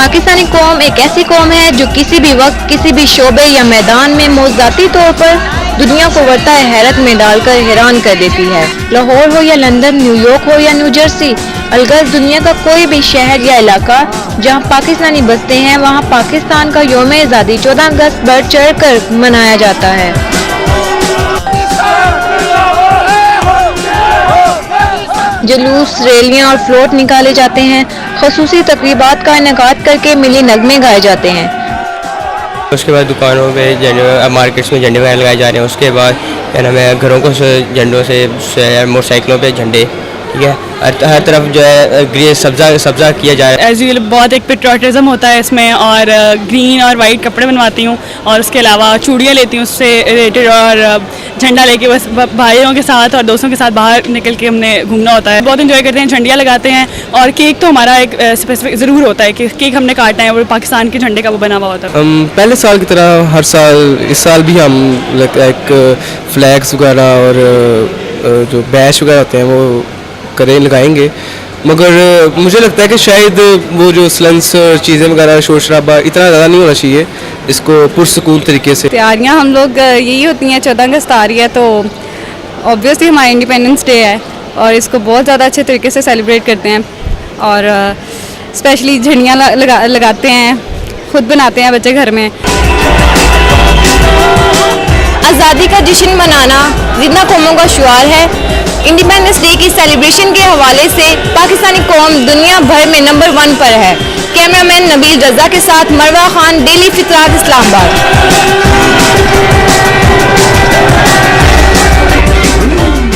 पाकिस्तानी कौम एक ऐसी कौम है जो किसी भी वक्त किसी भी शोबे या मैदान में मौज़ाती तौर पर दुनिया को वर्ता हैरत में डालकर हैरान कर देती है। लाहौर हो या लंदन, न्यूयॉर्क हो या न्यू जर्सी, अलगज़ दुनिया का कोई भी शहर या इलाका जहां पाकिस्तानी बसते हैं वहां पाकिस्तान का यौम आज़ादी 14 अगस्त बढ़ चढ़ कर मनाया जाता है। जुलूस, रैलियां और फ्लोट निकाले जाते हैं। ख़ुसूसी तक़रीबात का इनेकाद करके मिली नगमे गाए जाते हैं। उसके बाद दुकानों पे मार्केट्स में झंडे वगैरह लगाए जा रहे हैं। उसके बाद क्या नाम है, घरों को झंडों से मोटरसाइकिलों पे झंडे, ठीक है, हर तरफ जो है ग्रीन सब्जा किया जा रहा है। एज यूजुअल बहुत एक पेट्रियाटिज़म होता है इसमें, और ग्रीन और वाइट कपड़े बनवाती हूँ और उसके अलावा चूड़ियाँ लेती हूँ उससे रिलेटेड, और झंडा लेके बस भाइयों के साथ और दोस्तों के साथ बाहर निकल के हमने घूमना होता है। बहुत इंजॉय करते हैं, झंडियाँ लगाते हैं, और केक तो हमारा एक स्पेसिफिक ज़रूर होता है कि केक हमने काटना है, वो पाकिस्तान के झंडे का वो बना हुआ होता है। पहले साल की तरह हर साल इस साल भी हम एक फ्लैग्स वगैरह और जो बैच वगैरह होते हैं वो लगाएंगे, मगर मुझे लगता है कि शायद वो जो स्लंस चीज़ें वगैरह शोर शराबा इतना ज़्यादा नहीं होना चाहिए, इसको पुरसकून तरीके से। तैयारियां हम लोग यही होती हैं, 14 अगस्त आ रही है तो ऑब्वियसली हमारा इंडिपेंडेंस डे है और इसको बहुत ज़्यादा अच्छे तरीके से सेलिब्रेट करते हैं, और स्पेशली झंडियाँ लगाते हैं, खुद बनाते हैं बच्चे घर में। आज़ादी का जश्न मनाना जिंदा कौमों का शुआर है। इंडिपेंडेंस डे की सेलिब्रेशन के हवाले से पाकिस्तानी कौम दुनिया भर में नंबर 1 पर है। कैमरामैन नबील रजा के साथ मरवा खान, डेली फितरात, इस्लामाबाद।